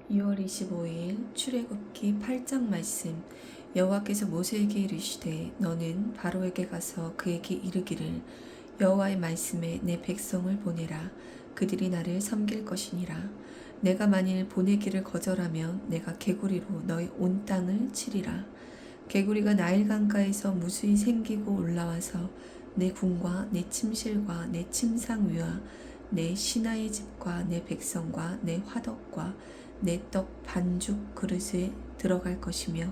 2월 25일 출애굽기 8장 말씀. 여호와께서 모세에게 이르시되 너는 바로에게 가서 그에게 이르기를 여호와의 말씀에 내 백성을 보내라. 그들이 나를 섬길 것이니라. 내가 만일 보내기를 거절하면 내가 개구리로 너의 온 땅을 치리라. 개구리가 나일 강가에서 무수히 생기고 올라와서 내 궁과 내 침실과 내 침상 위와 내 신하의 집과 내 백성과 내 화덕과 내 떡 반죽 그릇에 들어갈 것이며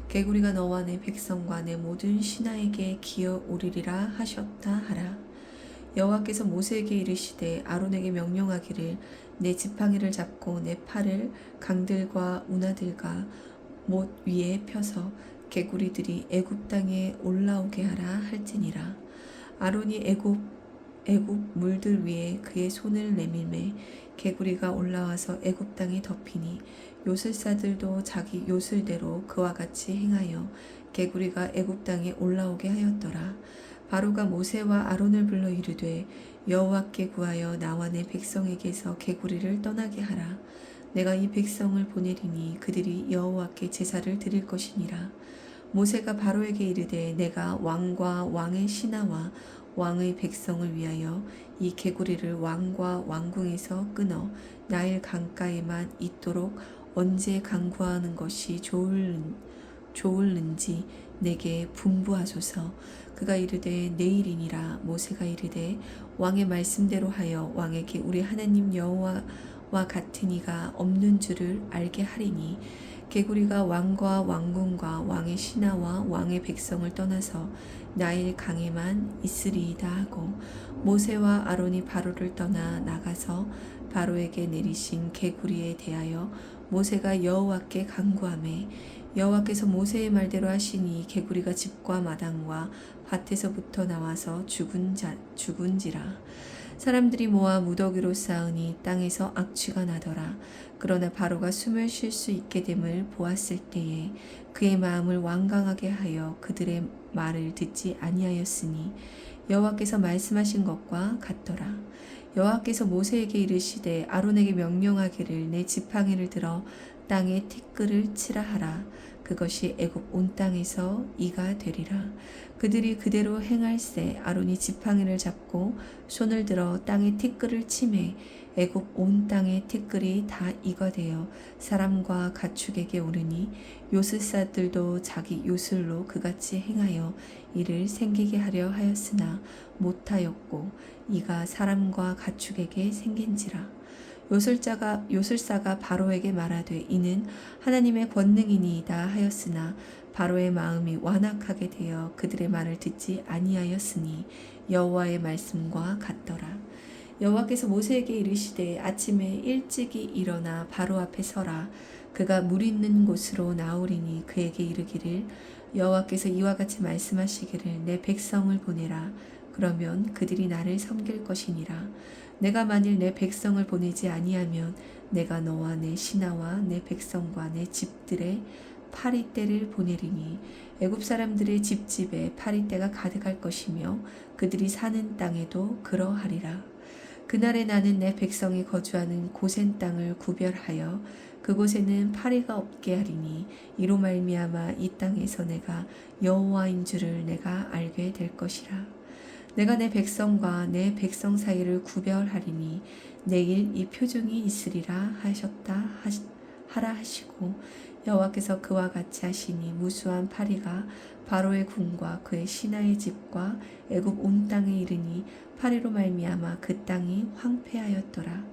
개구리가 너와 내 백성과 내 모든 신하에게 기어 오리리라 하셨다 하라. 여호와께서 모세에게 이르시되 아론에게 명령하기를 내 지팡이를 잡고 내 팔을 강들과 운하들과 못 위에 펴서 개구리들이 애굽 땅에 올라오게 하라 할지니라. 아론이 애굽 물들 위에 그의 손을 내밀매 개구리가 올라와서 애굽 땅에 덮이니 요술사들도 자기 요술대로 그와 같이 행하여 개구리가 애굽 땅에 올라오게 하였더라. 바로가 모세와 아론을 불러 이르되 여호와께 구하여 나와 내 백성에게서 개구리를 떠나게 하라. 내가 이 백성을 보내리니 그들이 여호와께 제사를 드릴 것이니라. 모세가 바로에게 이르되 내가 왕과 왕의 신하와 왕의 백성을 위하여 이 개구리를 왕과 왕궁에서 끊어 나일 강가에만 있도록 언제 강구하는 것이 좋을는지 내게 분부하소서. 그가 이르되 내일이니라. 모세가 이르되 왕의 말씀대로 하여 왕에게 우리 하나님 여호와와 같은 이가 없는 줄을 알게 하리니 개구리가 왕과 왕궁과 왕의 신하와 왕의 백성을 떠나서 나일 강에만 있으리이다 하고 모세와 아론이 바로를 떠나 나가서 바로에게 내리신 개구리에 대하여 모세가 여호와께 간구하매 여호와께서 모세의 말대로 하시니 개구리가 집과 마당과 밭에서부터 나와서 죽은지라. 사람들이 모아 무더기로 쌓으니 땅에서 악취가 나더라. 그러나 바로가 숨을 쉴 수 있게 됨을 보았을 때에 그의 마음을 완강하게 하여 그들의 말을 듣지 아니하였으니 여호와께서 말씀하신 것과 같더라. 여호와께서 모세에게 이르시되 아론에게 명령하기를 내 지팡이를 들어 땅에 티끌을 치라 하라. 그것이 애굽 온 땅에서 이가 되리라. 그들이 그대로 행할세. 아론이 지팡이를 잡고 손을 들어 땅에 티끌을 치매 애굽 온 땅의 티끌이 다 이가 되어 사람과 가축에게 오르니 요술사들도 자기 요술로 그같이 행하여 이를 생기게 하려 하였으나 못하였고 이가 사람과 가축에게 생긴지라. 요술사가 바로에게 말하되 이는 하나님의 권능이니이다 하였으나 바로의 마음이 완악하게 되어 그들의 말을 듣지 아니하였으니 여호와의 말씀과 같더라. 여호와께서 모세에게 이르시되 아침에 일찍이 일어나 바로 앞에 서라. 그가 물 있는 곳으로 나오리니 그에게 이르기를 여호와께서 이와 같이 말씀하시기를 내 백성을 보내라. 그러면 그들이 나를 섬길 것이니라. 내가 만일 내 백성을 보내지 아니하면 내가 너와 내 신하와 내 백성과 내 집들의 파리떼를 보내리니 애굽 사람들의 집집에 파리떼가 가득할 것이며 그들이 사는 땅에도 그러하리라. 그날에 나는 내 백성이 거주하는 고센 땅을 구별하여 그곳에는 파리가 없게 하리니 이로 말미암아 이 땅에서 내가 여호와인 줄을 내가 알게 될 것이라. 내가 내 백성과 내 백성 사이를 구별하리니 내일 이 표징이 있으리라 하라 하시고 여호와께서 그와 같이 하시니 무수한 파리가 바로의 궁과 그의 신하의 집과 애굽 온 땅에 이르니 파리로 말미암아 그 땅이 황폐하였더라.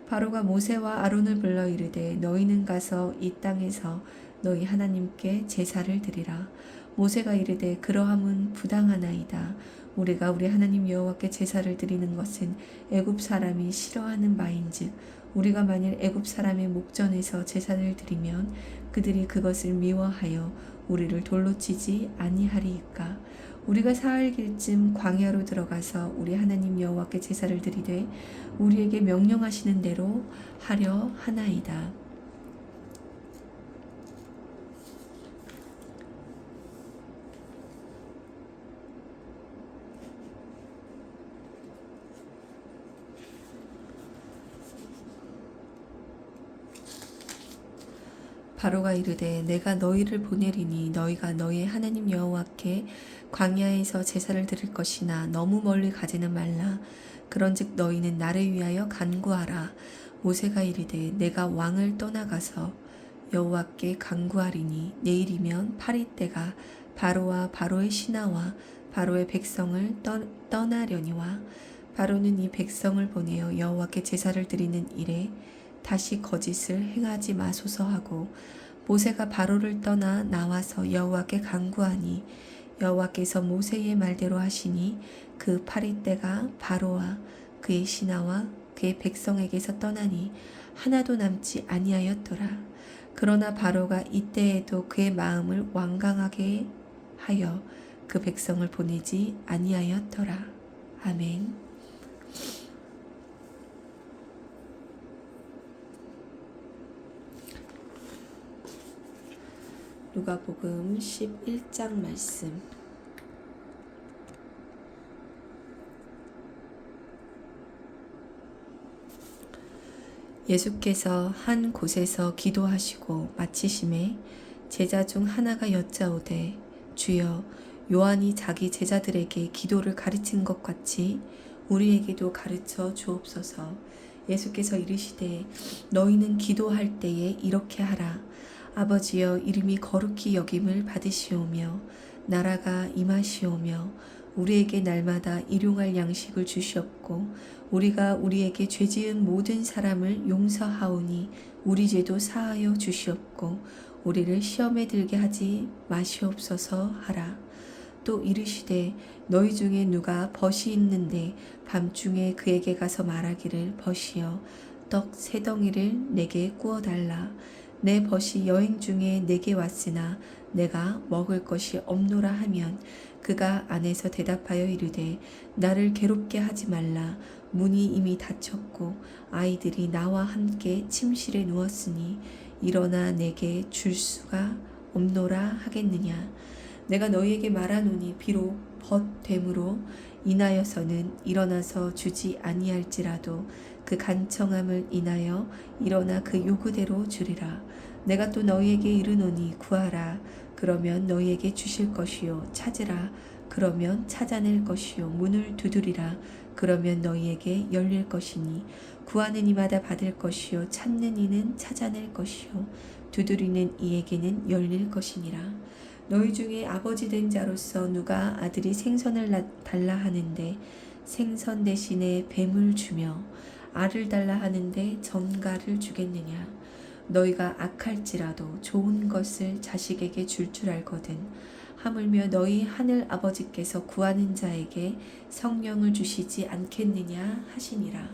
바로가 모세와 아론을 불러 이르되 너희는 가서 이 땅에서 너희 하나님께 제사를 드리라. 모세가 이르되 그러함은 부당하나이다. 우리가 우리 하나님 여호와께 제사를 드리는 것은 애굽 사람이 싫어하는 바인즉 우리가 만일 애굽 사람의 목전에서 제사를 드리면 그들이 그것을 미워하여 우리를 돌로 치지 아니하리이까. 우리가 사흘길쯤 광야로 들어가서 우리 하나님 여호와께 제사를 드리되 우리에게 명령하시는 대로 하려 하나이다. 바로가 이르되 내가 너희를 보내리니 너희가 너희 하나님 여호와께 광야에서 제사를 드릴 것이나 너무 멀리 가지는 말라. 그런즉 너희는 나를 위하여 간구하라. 모세가 이르되 내가 왕을 떠나가서 여호와께 간구하리니 내일이면 8일 바로와 바로의 신하와 바로의 백성을 떠나려니와 바로는 이 백성을 보내어 여호와께 제사를 드리는 일에 다시 거짓을 행하지 마소서 하고 모세가 바로를 떠나 나와서 여호와께 간구하니 여호와께서 모세의 말대로 하시니 그 8일 바로와 그의 신하와 그의 백성에게서 떠나니 하나도 남지 아니하였더라. 그러나 바로가 이때에도 그의 마음을 완강하게 하여 그 백성을 보내지 아니하였더라. 아멘. 누가복음 11장 말씀. 예수께서 한 곳에서 기도하시고 마치심에 제자 중 하나가 여짜오되 주여 요한이 자기 제자들에게 기도를 가르친 것 같이 우리에게도 가르쳐 주옵소서. 예수께서 이르시되 너희는 기도할 때에 이렇게 하라. 아버지여 이름이 거룩히 여김을 받으시오며 나라가 임하시오며 우리에게 날마다 일용할 양식을 주시옵고 우리가 우리에게 죄지은 모든 사람을 용서하오니 우리 죄도 사하여 주시옵고 우리를 시험에 들게 하지 마시옵소서 하라. 또 이르시되 너희 중에 누가 벗이 있는데 밤중에 그에게 가서 말하기를 벗이여 떡 3덩이를 내게 구워달라. 내 벗이 여행 중에 내게 왔으나 내가 먹을 것이 없노라 하면 그가 안에서 대답하여 이르되 나를 괴롭게 하지 말라. 문이 이미 닫혔고 아이들이 나와 함께 침실에 누웠으니 일어나 내게 줄 수가 없노라 하겠느냐. 내가 너희에게 말하노니 비록 벗됨으로 인하여서는 일어나서 주지 아니할지라도 그 간청함을 인하여 일어나 그 요구대로 주리라. 내가 또 너희에게 이르노니 구하라. 그러면 너희에게 주실 것이요. 찾으라. 그러면 찾아낼 것이요. 문을 두드리라. 그러면 너희에게 열릴 것이니 구하는 이마다 받을 것이요. 찾는 이는 찾아낼 것이요. 두드리는 이에게는 열릴 것이니라. 너희 중에 아버지 된 자로서 누가 아들이 생선을 달라 하는데 생선 대신에 뱀을 주며 알을 달라 하는데 전갈을 주겠느냐. 너희가 악할지라도 좋은 것을 자식에게 줄 알거든. 하물며 너희 하늘 아버지께서 구하는 자에게 성령을 주시지 않겠느냐 하시니라.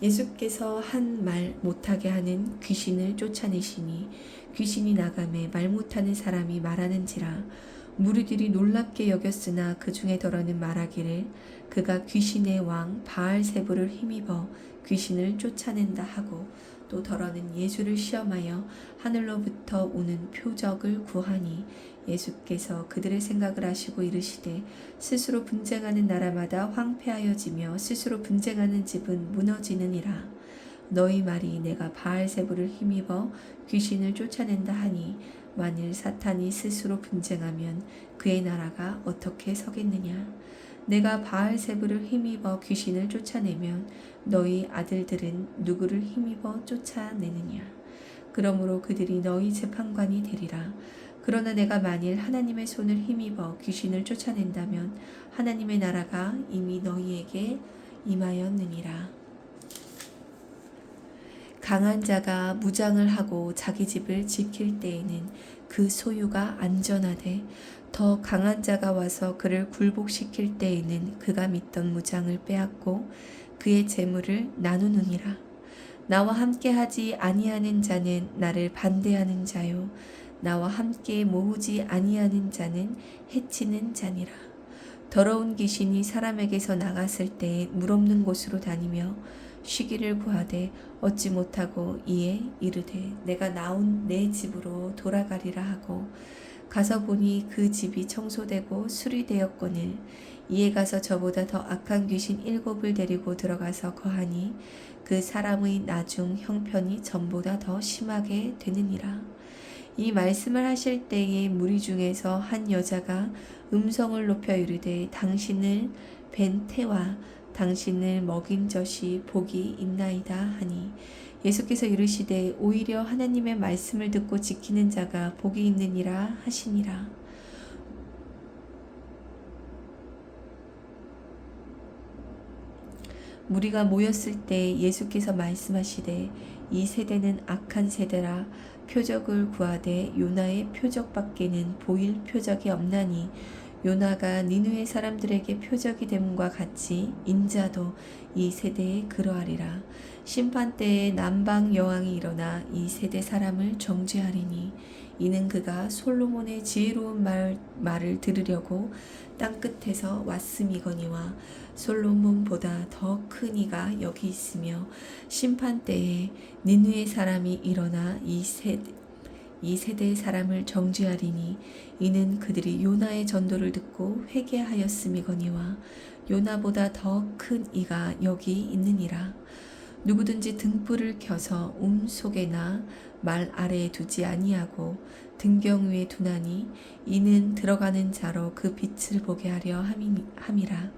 예수께서 한 말 못하게 하는 귀신을 쫓아내시니 귀신이 나가매 말 못하는 사람이 말하는지라. 무리들이 놀랍게 여겼으나 그 중에 더러는 말하기를 그가 귀신의 왕 바알세불을 힘입어 귀신을 쫓아낸다 하고 또 더러는 예수를 시험하여 하늘로부터 오는 표적을 구하니 예수께서 그들의 생각을 아시고 이르시되 스스로 분쟁하는 나라마다 황폐하여지며 스스로 분쟁하는 집은 무너지느니라. 너희 말이 내가 바알세불을 힘입어 귀신을 쫓아낸다 하니 만일 사탄이 스스로 분쟁하면 그의 나라가 어떻게 서겠느냐. 내가 바알세불을 힘입어 귀신을 쫓아내면 너희 아들들은 누구를 힘입어 쫓아내느냐. 그러므로 그들이 너희 재판관이 되리라. 그러나 내가 만일 하나님의 손을 힘입어 귀신을 쫓아낸다면 하나님의 나라가 이미 너희에게 임하였느니라. 강한 자가 무장을 하고 자기 집을 지킬 때에는 그 소유가 안전하되 더 강한 자가 와서 그를 굴복시킬 때에는 그가 믿던 무장을 빼앗고 그의 재물을 나누느니라. 나와 함께하지 아니하는 자는 나를 반대하는 자요 나와 함께 모으지 아니하는 자는 해치는 자니라. 더러운 귀신이 사람에게서 나갔을 때 물 없는 곳으로 다니며 쉬기를 구하되 얻지 못하고 이에 이르되 내가 나온 내 집으로 돌아가리라 하고 가서 보니 그 집이 청소되고 수리되었거늘 이에 가서 저보다 더 악한 귀신 7을 데리고 들어가서 거하니 그 사람의 나중 형편이 전보다 더 심하게 되느니라. 이 말씀을 하실 때에 무리 중에서 한 여자가 음성을 높여 이르되 당신을 뵌 태와 당신을 먹인 젖이 복이 있나이다 하니 예수께서 이르시되 오히려 하나님의 말씀을 듣고 지키는 자가 복이 있느니라 하시니라. 무리가 모였을 때 예수께서 말씀하시되 이 세대는 악한 세대라 표적을 구하되 요나의 표적밖에는 보일 표적이 없나니 요나가 니느웨 사람들에게 표적이 됨과 같이 인자도 이 세대에 그러하리라. 심판 때에 남방 여왕이 일어나 이 세대 사람을 정죄하리니 이는 그가 솔로몬의 지혜로운 말을 들으려고 땅끝에서 왔음이거니와 솔로몬보다 더 큰 이가 여기 있으며 심판 때에 니느웨 사람이 일어나 이 세대의 사람을 정죄하리니 이는 그들이 요나의 전도를 듣고 회개하였음이거니와 요나보다 더 큰 이가 여기 있느니라. 누구든지 등불을 켜서 속에나 말 아래에 두지 아니하고 등경 위에 두나니 이는 들어가는 자로 그 빛을 보게 하려 함이라.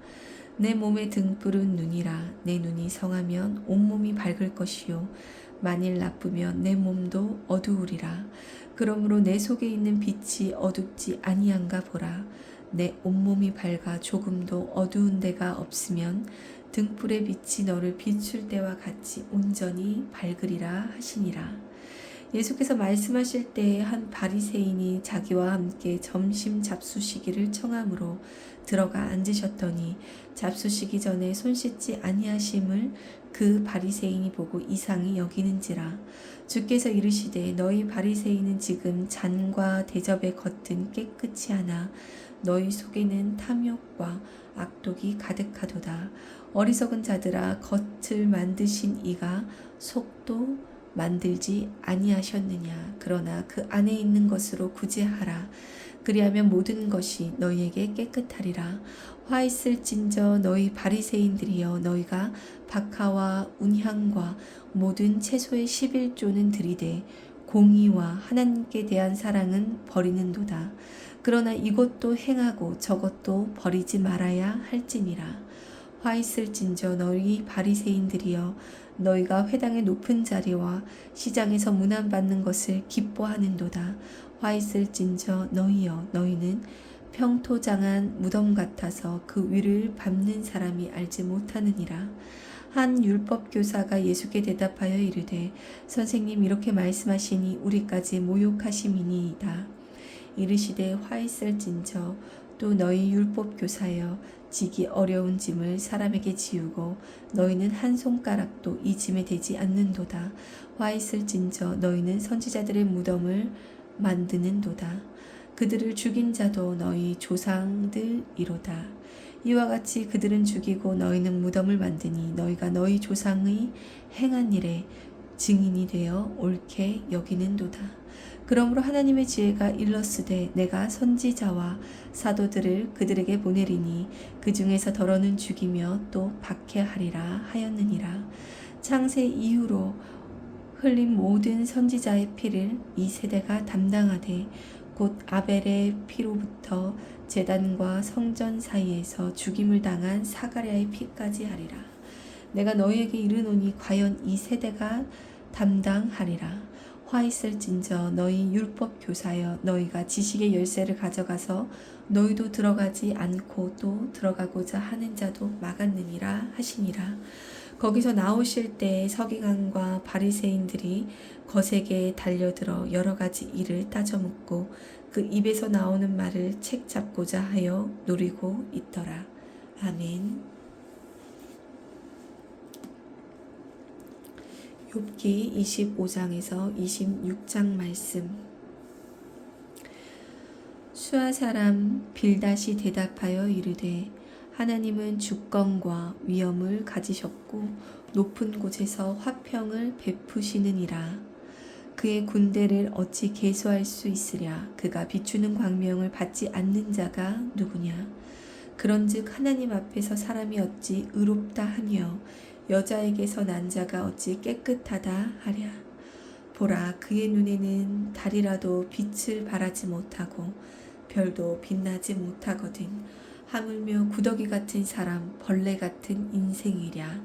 내 몸의 등불은 눈이라. 내 눈이 성하면 온몸이 밝을 것이요 만일 나쁘면 내 몸도 어두우리라. 그러므로 내 속에 있는 빛이 어둡지 아니한가 보라. 내 온몸이 밝아 조금도 어두운 데가 없으면 등불의 빛이 너를 비출 때와 같이 온전히 밝으리라 하시니라. 예수께서 말씀하실 때에 한 바리새인이 자기와 함께 점심 잡수시기를 청함으로 들어가 앉으셨더니 잡수시기 전에 손 씻지 아니하심을 그 바리새인이 보고 이상히 여기는지라. 주께서 이르시되 너희 바리새인은 지금 잔과 대접의 겉은 깨끗이 하나 너희 속에는 탐욕과 악독이 가득하도다. 어리석은 자들아 겉을 만드신 이가 속도 만들지 아니하셨느냐. 그러나 그 안에 있는 것으로 구제하라. 그리하면 모든 것이 너희에게 깨끗하리라. 화 있을진저 너희 바리새인들이여 너희가 박하와 운향과 모든 채소의 11조는 들이되 공의와 하나님께 대한 사랑은 버리는도다. 그러나 이것도 행하고 저것도 버리지 말아야 할지니라. 화 있을진저 너희 바리새인들이여 너희가 회당의 높은 자리와 시장에서 문안받는 것을 기뻐하는도다. 화 있을진저 너희여 너희는 평토장한 무덤 같아서 그 위를 밟는 사람이 알지 못하느니라. 한 율법교사가 예수께 대답하여 이르되 선생님 이렇게 말씀하시니 우리까지 모욕하심이니이다. 이르시되 화 있을진저 또 너희 율법교사여 지기 어려운 짐을 사람에게 지우고 너희는 한 손가락도 이 짐에 대지 않는도다. 화 있을진저 너희는 선지자들의 무덤을 만드는도다. 그들을 죽인 자도 너희 조상들이로다. 이와 같이 그들은 죽이고 너희는 무덤을 만드니 너희가 너희 조상의 행한 일에 증인이 되어 옳게 여기는도다. 그러므로 하나님의 지혜가 일렀으되 내가 선지자와 사도들을 그들에게 보내리니 그 중에서 더러는 죽이며 또 박해하리라 하였느니라. 창세 이후로 흘린 모든 선지자의 피를 이 세대가 담당하되 곧 아벨의 피로부터 제단과 성전 사이에서 죽임을 당한 사가랴의 피까지 하리라. 내가 너희에게 이르노니 과연 이 세대가 담당하리라. 화 있을진저 너희 율법 교사여 너희가 지식의 열쇠를 가져가서 너희도 들어가지 않고 또 들어가고자 하는 자도 막았느니라 하시니라. 거기서 나오실 때 서기관과 바리새인들이 거세게 달려들어 여러 가지 일을 따져묻고 그 입에서 나오는 말을 책잡고자 하여 노리고 있더라. 아멘. 욥기 25장에서 26장 말씀. 수아 사람 빌닷이 대답하여 이르되 하나님은 주권과 위엄을 가지셨고 높은 곳에서 화평을 베푸시느니라. 그의 군대를 어찌 계수할 수 있으랴. 그가 비추는 광명을 받지 않는 자가 누구냐. 그런즉 하나님 앞에서 사람이 어찌 의롭다 하며 여자에게서 난 자가 어찌 깨끗하다 하랴. 보라, 그의 눈에는 달이라도 빛을 발하지 못하고 별도 빛나지 못하거든. 하물며 구더기 같은 사람, 벌레 같은 인생이랴.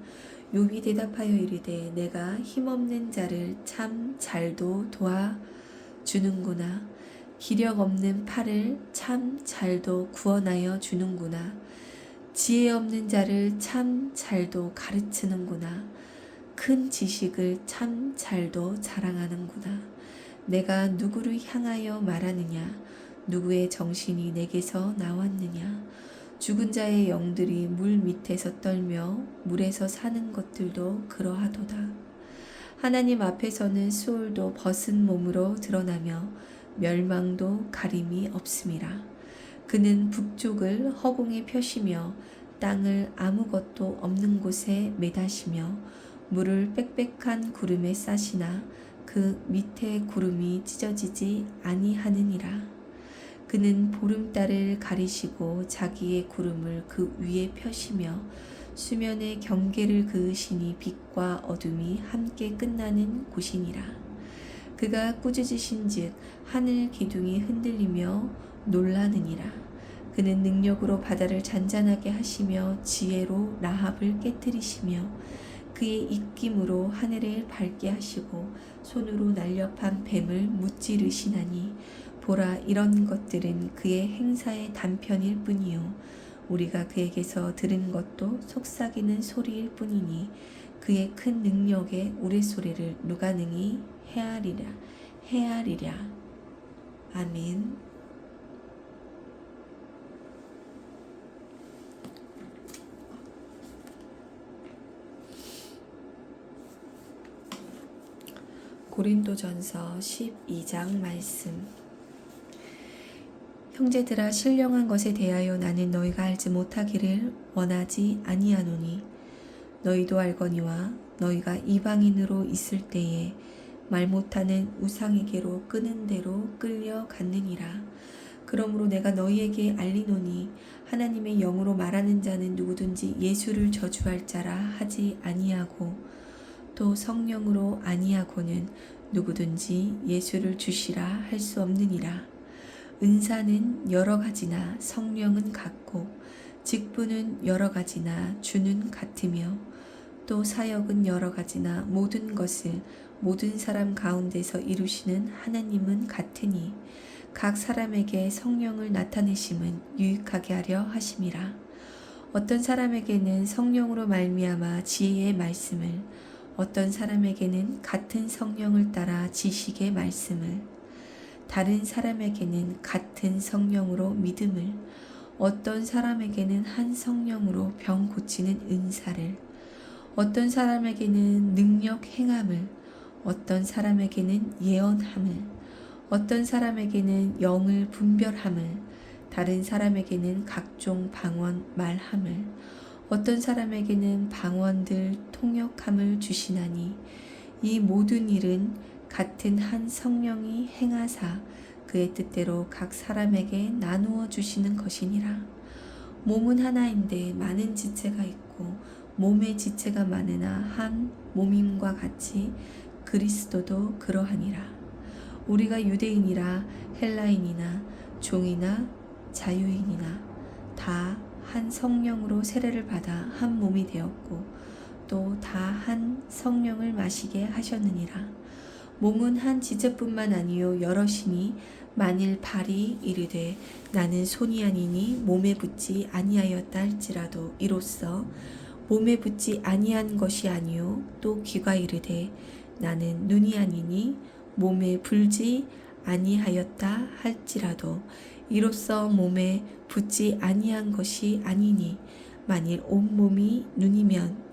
욥이 대답하여 이르되 내가 힘없는 자를 참 잘도 도와주는구나. 기력 없는 팔을 참 잘도 구원하여 주는구나. 지혜 없는 자를 참 잘도 가르치는구나. 큰 지식을 참 잘도 자랑하는구나. 내가 누구를 향하여 말하느냐? 누구의 정신이 내게서 나왔느냐? 죽은 자의 영들이 물 밑에서 떨며 물에서 사는 것들도 그러하도다. 하나님 앞에서는 수월도 벗은 몸으로 드러나며 멸망도 가림이 없음이라. 그는 북쪽을 허공에 펴시며 땅을 아무것도 없는 곳에 매다시며 물을 빽빽한 구름에 싸시나 그 밑에 구름이 찢어지지 아니하느니라. 그는 보름달을 가리시고 자기의 구름을 그 위에 펴시며 수면의 경계를 그으시니 빛과 어둠이 함께 끝나는 곳이니라. 그가 꾸짖으신즉 하늘 기둥이 흔들리며 놀라느니라. 그는 능력으로 바다를 잔잔하게 하시며 지혜로 라합을 깨뜨리시며 그의 입김으로 하늘을 밝게 하시고 손으로 날렵한 뱀을 무찌르시나니 보라, 이런 것들은 그의 행사의 단편일 뿐이요 우리가 그에게서 들은 것도 속삭이는 소리일 뿐이니 그의 큰 능력의 우레소리를 누가 능히 헤아리랴. 아멘. 고린도전서 12장 말씀. 형제들아, 신령한 것에 대하여 나는 너희가 알지 못하기를 원하지 아니하노니 너희도 알거니와 너희가 이방인으로 있을 때에 말 못하는 우상에게로 끄는 대로 끌려갔느니라. 그러므로 내가 너희에게 알리노니 하나님의 영으로 말하는 자는 누구든지 예수를 저주할 자라 하지 아니하고 또 성령으로 아니하고는 누구든지 예수를 주시라 할 수 없느니라. 은사는 여러 가지나 성령은 같고 직분은 여러 가지나 주는 같으며 또 사역은 여러 가지나 모든 것을 모든 사람 가운데서 이루시는 하나님은 같으니 각 사람에게 성령을 나타내심은 유익하게 하려 하심이라. 어떤 사람에게는 성령으로 말미암아 지혜의 말씀을, 어떤 사람에게는 같은 성령을 따라 지식의 말씀을, 다른 사람에게는 같은 성령으로 믿음을, 어떤 사람에게는 한 성령으로 병 고치는 은사를, 어떤 사람에게는 능력 행함을, 어떤 사람에게는 예언함을, 어떤 사람에게는 영을 분별함을, 다른 사람에게는 각종 방언 말함을, 어떤 사람에게는 방언들 통역함을 주시나니 이 모든 일은 같은 한 성령이 행하사 그의 뜻대로 각 사람에게 나누어 주시는 것이니라. 몸은 하나인데 많은 지체가 있고 몸의 지체가 많으나 한 몸임과 같이 그리스도도 그러하니라. 우리가 유대인이라 헬라인이나 종이나 자유인이나 다 한 성령으로 세례를 받아 한 몸이 되었고 또 다 한 성령을 마시게 하셨느니라. 몸은 한 지체뿐만 아니요 여럿이니 만일 발이 이르되 나는 손이 아니니 몸에 붙지 아니하였다 할지라도 이로써 몸에 붙지 아니한 것이 아니요 또 귀가 이르되 나는 눈이 아니니 몸에 불지 아니하였다 할지라도 이로써 몸에 붙지 아니한 것이 아니니 만일 온 몸이 눈이면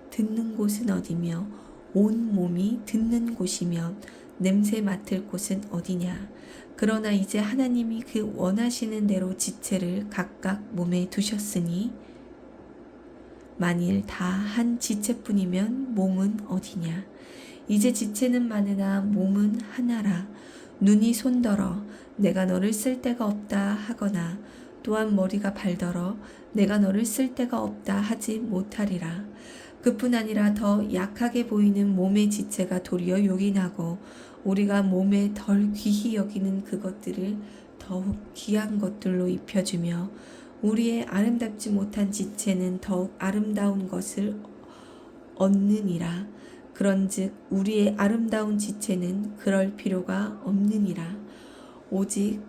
듣는 곳은 어디며 온 몸이 듣는 곳이면 냄새 맡을 곳은 어디냐. 그러나 이제 하나님이 그 원하시는 대로 지체를 각각 몸에 두셨으니 만일 다 한 지체뿐이면 몸은 어디냐. 이제 지체는 많으나 몸은 하나라. 눈이 손더러 내가 너를 쓸 데가 없다 하거나 또한 머리가 발더러 내가 너를 쓸 데가 없다 하지 못하리라. 그뿐 아니라 더 약하게 보이는 몸의 지체가 도리어 요긴하고 우리가 몸에 덜 귀히 여기는 그것들을 더욱 귀한 것들로 입혀주며 우리의 아름답지 못한 지체는 더욱 아름다운 것을 얻느니라. 그런즉 우리의 아름다운 지체는 그럴 필요가 없느니라. 오직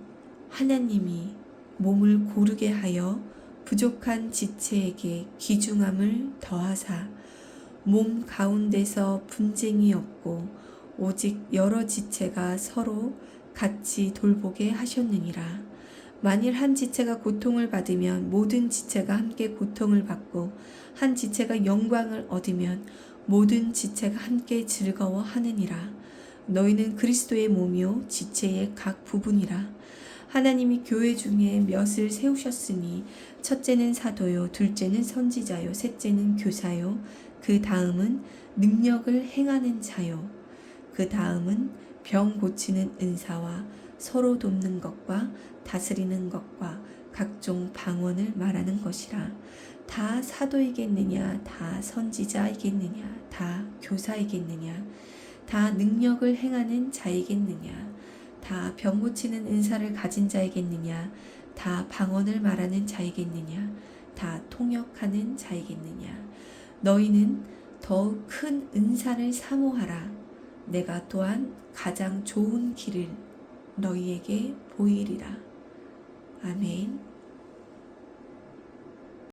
하나님이 몸을 고르게 하여 부족한 지체에게 귀중함을 더하사 몸 가운데서 분쟁이 없고 오직 여러 지체가 서로 같이 돌보게 하셨느니라. 만일 한 지체가 고통을 받으면 모든 지체가 함께 고통을 받고 한 지체가 영광을 얻으면 모든 지체가 함께 즐거워하느니라. 너희는 그리스도의 몸이요 지체의 각 부분이라. 하나님이 교회 중에 몇을 세우셨으니 첫째는 사도요, 둘째는 선지자요, 셋째는 교사요, 그 다음은 능력을 행하는 자요, 그 다음은 병 고치는 은사와 서로 돕는 것과 다스리는 것과 각종 방언을 말하는 것이라. 다 사도이겠느냐, 다 선지자이겠느냐, 다 교사이겠느냐, 다 능력을 행하는 자이겠느냐, 다 병 고치는 은사를 가진 자이겠느냐, 다 방언을 말하는 자이겠느냐, 다 통역하는 자이겠느냐. 너희는 더욱 큰 은사를 사모하라. 내가 또한 가장 좋은 길을 너희에게 보이리라. 아멘.